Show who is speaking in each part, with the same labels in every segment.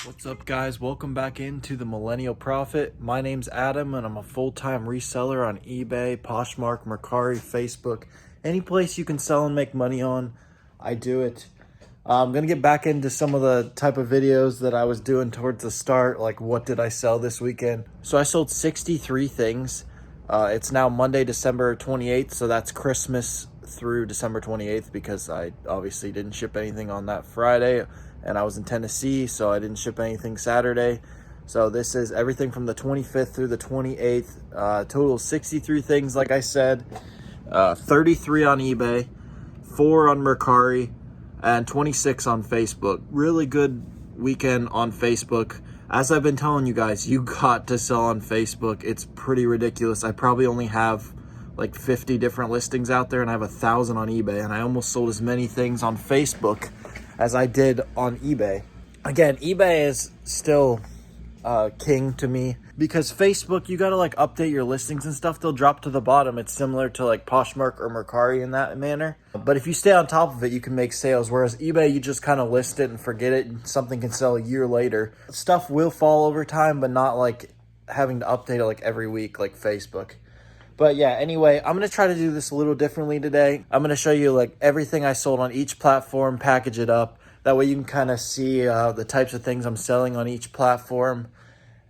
Speaker 1: What's up, guys? Welcome back into the Millennial Profit. My name's Adam, and I'm a full-time reseller on eBay, Poshmark, Mercari, Facebook. Any place you can sell and make money on, I do it. I'm going to get back into some of the type of videos that I was doing towards the start, like what did I sell this weekend. So I sold 63 things. It's now Monday, December 28th, so that's Christmas through December 28th because I obviously didn't ship anything on that Friday, and I was in Tennessee, so I didn't ship anything Saturday. So this is everything from the 25th through the 28th. Total 63 things, like I said. 33 on eBay, 4 on Mercari, and 26 on Facebook. Really good weekend on Facebook. As I've been telling you guys, you got to sell on Facebook. It's pretty ridiculous. I probably only have like 50 different listings out there, and I have 1,000 on eBay, and I almost sold as many things on Facebook as I did on eBay. Again, eBay is still king to me because Facebook, you gotta like update your listings and stuff. They'll drop to the bottom. It's similar to like Poshmark or Mercari in that manner. But if you stay on top of it, you can make sales. Whereas eBay, you just kind of list it and forget it, and something can sell a year later. Stuff will fall over time, but not like having to update it like every week like Facebook. But yeah, anyway, I'm going to try to do this a little differently today. I'm going to show you like everything I sold on each platform, package it up. That way you can kind of see the types of things I'm selling on each platform.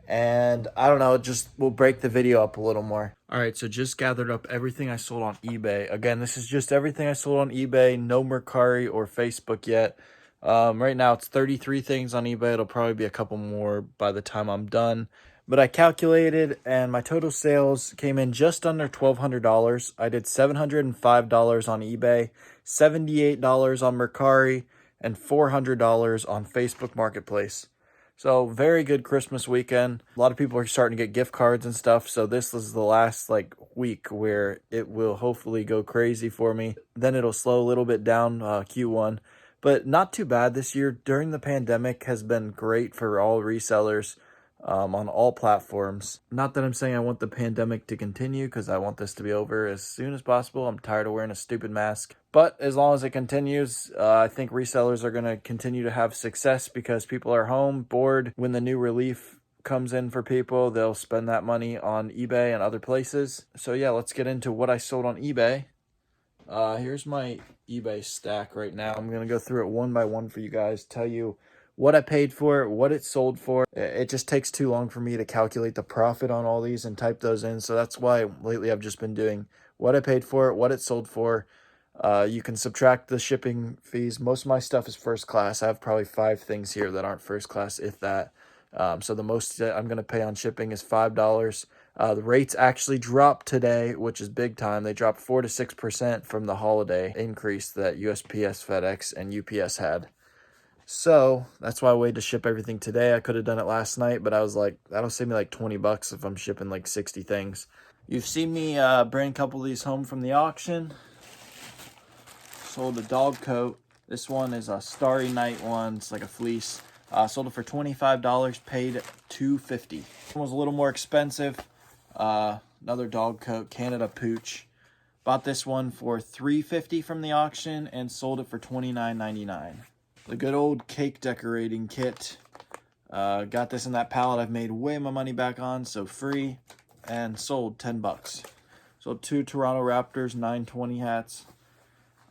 Speaker 1: And I don't know, just will break the video up a little more. All right, so just gathered up everything I sold on eBay. Again, this is just everything I sold on eBay, no Mercari or Facebook yet. Right now it's 33 things on eBay. It'll probably be a couple more by the time I'm done. But I calculated, and my total sales came in just under $1,200. I did $705 on eBay, $78 on Mercari, and $400 on Facebook Marketplace. So very good Christmas weekend. A lot of people are starting to get gift cards and stuff. So this is the last like week where it will hopefully go crazy for me. Then it'll slow a little bit down Q1, but not too bad this year. During the pandemic has been great for all resellers. On all platforms. Not that I'm saying I want the pandemic to continue, because I want this to be over as soon as possible. I'm tired of wearing a stupid mask. But as long as it continues, I think resellers are going to continue to have success because people are home, bored. When the new relief comes in for people, they'll spend that money on eBay and other places. So yeah, let's get into what I sold on eBay. Here's my eBay stack right now. I'm going to go through it one by one for you guys, tell you what I paid for it, what it sold for. It just takes too long for me to calculate the profit on all these and type those in. So that's why lately I've just been doing what I paid for it, what it sold for. You can subtract the shipping fees. Most of my stuff is first class. I have probably 5 things here that aren't first class, if that. So the most that I'm going to pay on shipping is $5. The rates actually dropped today, which is big time. They dropped 4 to 6% from the holiday increase that USPS, FedEx, and UPS had. So that's why I waited to ship everything today. I could have done it last night, but I was like, that'll save me like $20 if I'm shipping like 60 things. You've seen me bring a couple of these home from the auction. Sold a dog coat. This one is a Starry Night one. It's like a fleece. Sold it for $25, paid $2.50. It was a little more expensive. Another dog coat, Canada Pooch. Bought this one for $3.50 from the auction and sold it for $29.99. The good old cake decorating kit. Got this in that pallet I've made way my money back on, so free, and sold $10. Sold 2 Toronto Raptors 920 hats.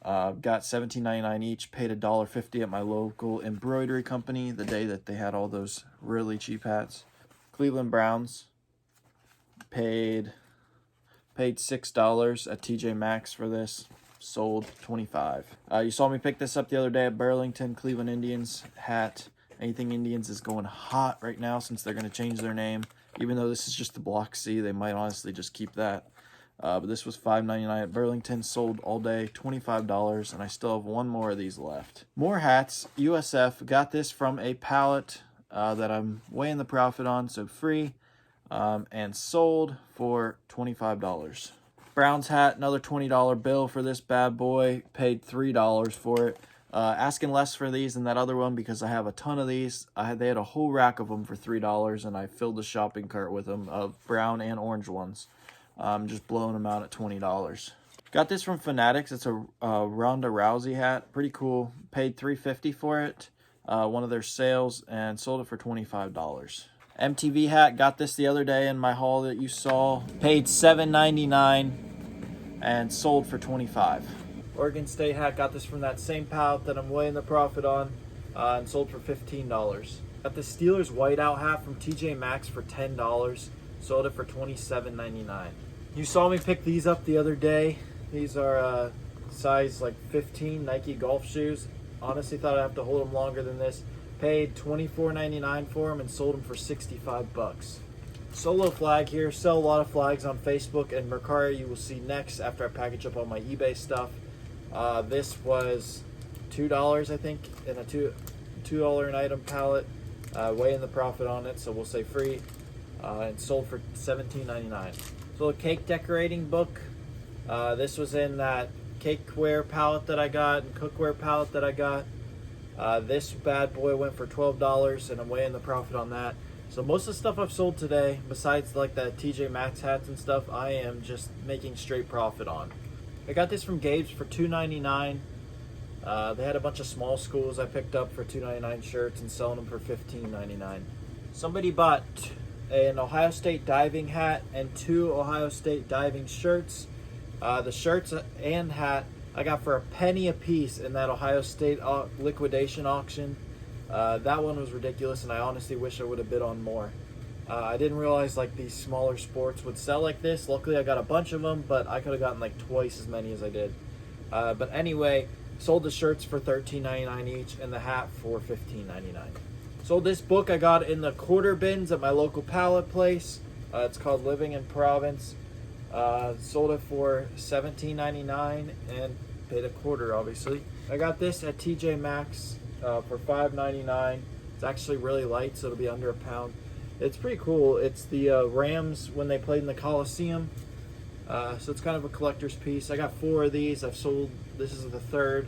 Speaker 1: Got $17.99 each. Paid $1.50 at my local embroidery company the day that they had all those really cheap hats. Cleveland Browns. Paid $6 at TJ Maxx for this. Sold $25. You saw me pick this up the other day at Burlington. Cleveland Indians hat. Anything Indians is going hot right now since they're going to change their name. Even though this is just the Block C, they might honestly just keep that. But this was $5.99 at Burlington. Sold all day, $25, and I still have one more of these left. More hats. USF. Got this from a pallet that I'm weighing the profit on, so free, and sold for $25. Browns hat, another $20 bill for this bad boy. Paid $3 for it. Asking less for these than that other one because I have a ton of these. They had a whole rack of them for $3, and I filled the shopping cart with them of brown and orange ones. Just blowing them out at $20. Got this from Fanatics. It's a Ronda Rousey hat. Pretty cool. Paid $3.50 for it. one of their sales, and sold it for $25. MTV hat, got this the other day in my haul that you saw. Paid $7.99 and sold for $25. Oregon State hat, got this from that same pallet that I'm weighing the profit on, and sold for $15. Got the Steelers whiteout hat from TJ Maxx for $10. Sold it for $27.99. You saw me pick these up the other day. These are size like 15 Nike golf shoes. Honestly thought I'd have to hold them longer than this. Paid $24.99 for them and sold them for $65. Solo flag here. Sell a lot of flags on Facebook and Mercari. You will see next after I package up all my eBay stuff. This was $2, I think, in a $2 an item pallet. Weighing the profit on it, so we'll say free. And sold for $17.99. So a cake decorating book. This was in that cakeware palette that I got and cookware palette that I got. This bad boy went for $12, and I'm weighing the profit on that. So most of the stuff I've sold today, besides like the TJ Maxx hats and stuff, I am just making straight profit on. I got this from Gabe's for $2.99. They had a bunch of small schools I picked up for $2.99 shirts and selling them for $15.99. Somebody bought an Ohio State diving hat and 2 Ohio State diving shirts. The shirts and hat I got for a penny a piece in that Ohio State liquidation auction. That one was ridiculous, and I honestly wish I would have bid on more. I didn't realize like these smaller sports would sell like this. Luckily I got a bunch of them, but I could have gotten like twice as many as I did. But anyway, sold the shirts for $13.99 each and the hat for $15.99. Sold this book I got in the quarter bins at my local pallet place. It's called Living in Province. Sold it for $17.99 and paid a quarter, obviously. I got this at TJ Maxx for $5.99. It's actually really light, so it'll be under a pound. It's pretty cool. It's the Rams when they played in the Coliseum. So it's kind of a collector's piece. I got 4 of these. I've sold, this is the 3rd.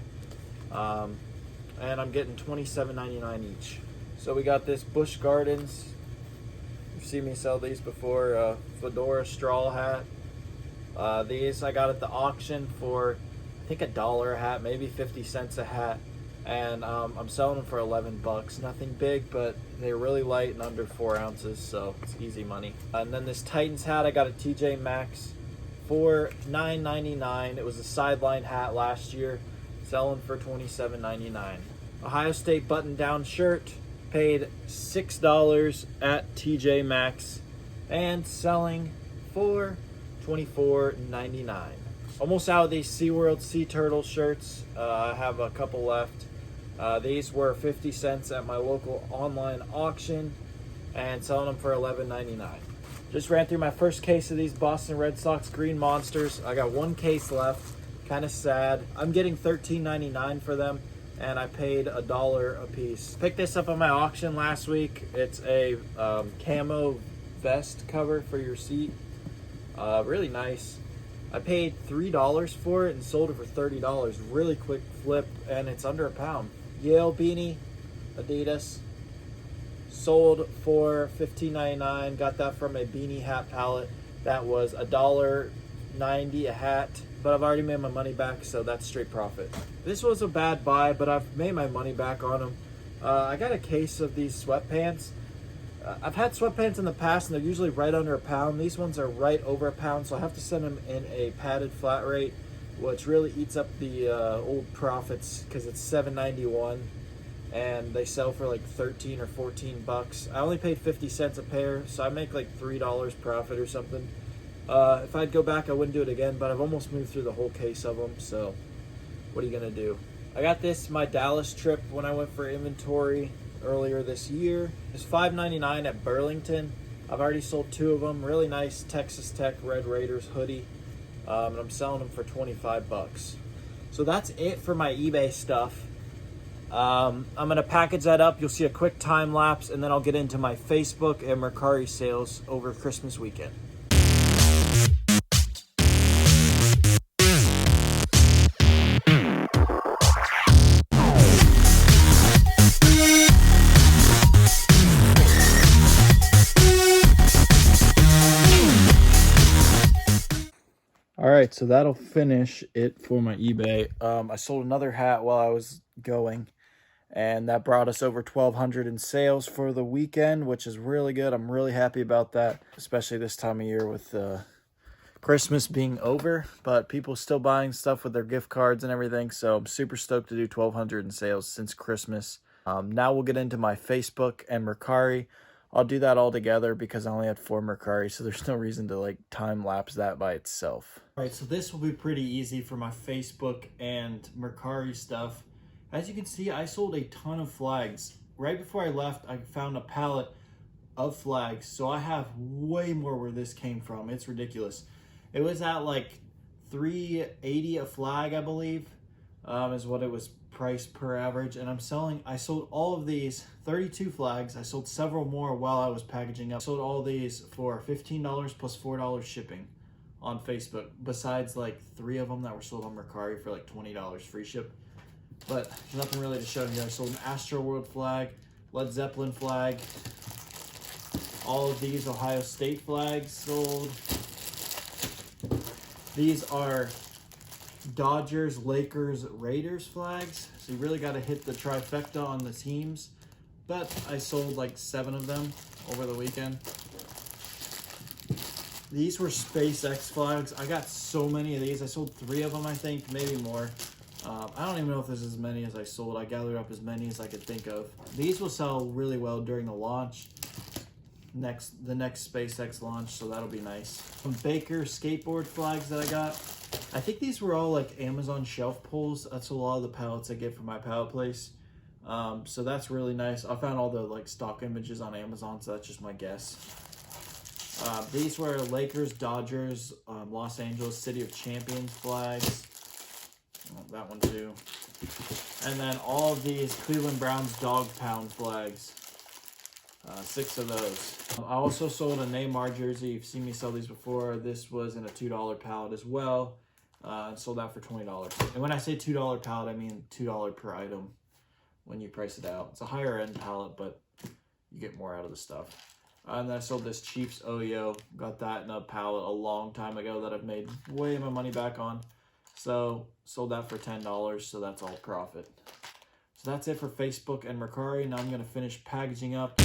Speaker 1: And I'm getting $27.99 each. So we got this Busch Gardens. You've seen me sell these before. Fedora straw hat. These I got at the auction for, I think, $1 a hat, maybe 50 cents a hat. And I'm selling them for 11 bucks. Nothing big, but they're really light and under 4 ounces, so it's easy money. And then this Titans hat I got at TJ Maxx for $9.99. It was a sideline hat last year, selling for $27.99. Ohio State button-down shirt, paid $6 at TJ Maxx and selling for $24.99. Almost out of these SeaWorld Sea Turtle shirts. I have a couple left. These were 50 cents at my local online auction and selling them for $11.99. Just ran through my first case of these Boston Red Sox Green Monsters. I got 1 case left. Kind of sad. I'm getting $13.99 for them, and I paid $1 a piece. Picked this up on my auction last week. It's a camo vest cover for your seat. Really nice. I paid $3 for it and sold it for $30. Really quick flip, and it's under a pound. Yale beanie, Adidas. Sold for $15.99. Got that from a beanie hat pallet. That was $1.90 a hat, but I've already made my money back, so that's straight profit. This was a bad buy, but I've made my money back on them. I got a case of these sweatpants. I've had sweatpants in the past, and they're usually right under a pound. These ones are right over a pound, so I have to send them in a padded flat rate, which really eats up the old profits because it's $7.91, and they sell for like 13 or 14 bucks. I only paid 50 cents a pair, so I make like $3 profit or something. If I'd go back, I wouldn't do it again, but I've almost moved through the whole case of them, so what are you gonna do? I got this my Dallas trip when I went for inventory earlier this year. It's $5.99 at Burlington. I've already sold 2 of them. Really nice Texas Tech Red Raiders hoodie, and I'm selling them for 25 bucks. So that's it for my eBay stuff. I'm gonna package that up. You'll see a quick time lapse, and then I'll get into my Facebook and Mercari sales over Christmas weekend. All right, so that'll finish it for my eBay. I sold another hat while I was going, and that brought us over 1,200 in sales for the weekend, which is really good. I'm really happy about that, especially this time of year with Christmas being over, but people still buying stuff with their gift cards and everything. So I'm super stoked to do 1,200 in sales since Christmas. Now we'll get into my Facebook and Mercari. I'll do that all together because I only had 4 Mercari, so there's no reason to like time lapse that by itself. All right, so this will be pretty easy for my Facebook and Mercari stuff. As you can see, I sold a ton of flags. Right before I left, I found a pallet of flags, so I have way more where this came from. It's ridiculous. It was at like $3.80 a flag, I believe, is what it was priced per average. And I sold all of these, 32 flags. I sold several more while I was packaging up. I sold all these for $15 plus $4 shipping on Facebook, besides like 3 of them that were sold on Mercari for like $20 free ship. But nothing really to show here. I sold an Astro World flag, Led Zeppelin flag, all of these Ohio State flags sold. These are Dodgers, Lakers, Raiders flags. So you really got to hit the trifecta on the teams. But I sold like 7 of them over the weekend. These were SpaceX flags. I got so many of these. I sold 3 of them, I think, maybe more. I don't even know if there's as many as I sold. I gathered up as many as I could think of. These will sell really well during the launch. The next SpaceX launch, so that'll be nice. Some Baker skateboard flags that I got. I think these were all like Amazon shelf pulls. That's a lot of the pallets I get from my pallet place. So that's really nice. I found all the like stock images on Amazon, so that's just my guess. These were Lakers, Dodgers, Los Angeles City of Champions flags. Oh, that one too. And then all of these Cleveland Browns dog pound flags. 6 of those. I also sold a Neymar jersey. You've seen me sell these before. This was in a $2 pallet as well. Sold that for $20. And when I say $2 pallet, I mean $2 per item when you price it out. It's a higher end pallet, but you get more out of the stuff. And then I sold this Chiefs Oyo. Got that in a pallet a long time ago that I've made way of my money back on. So sold that for $10, so that's all profit. So that's it for Facebook and Mercari. Now I'm going to finish packaging up.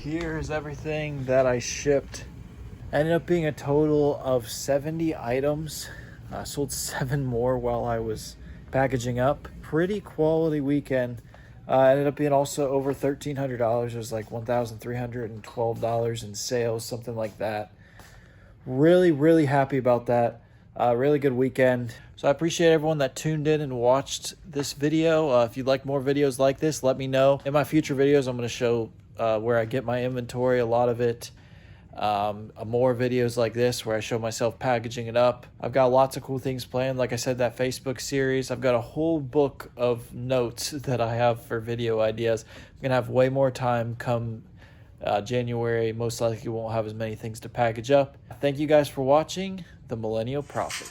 Speaker 1: Here's everything that I shipped. Ended up being a total of 70 items. Sold 7 more while I was packaging up. Pretty quality weekend. Ended up being also over $1,300. It was like $1,312 in sales, something like that. Really happy about that. Really good weekend. So I appreciate everyone that tuned in and watched this video. If you'd like more videos like this, let me know. In my future videos, I'm going to show where I get my inventory, a lot of it. More videos like this where I show myself packaging it up. I've got lots of cool things planned. Like I said, that Facebook series, I've got a whole book of notes that I have for video ideas. I'm going to have way more time come January. Most likely won't have as many things to package up. Thank you guys for watching The Millennial Prophet.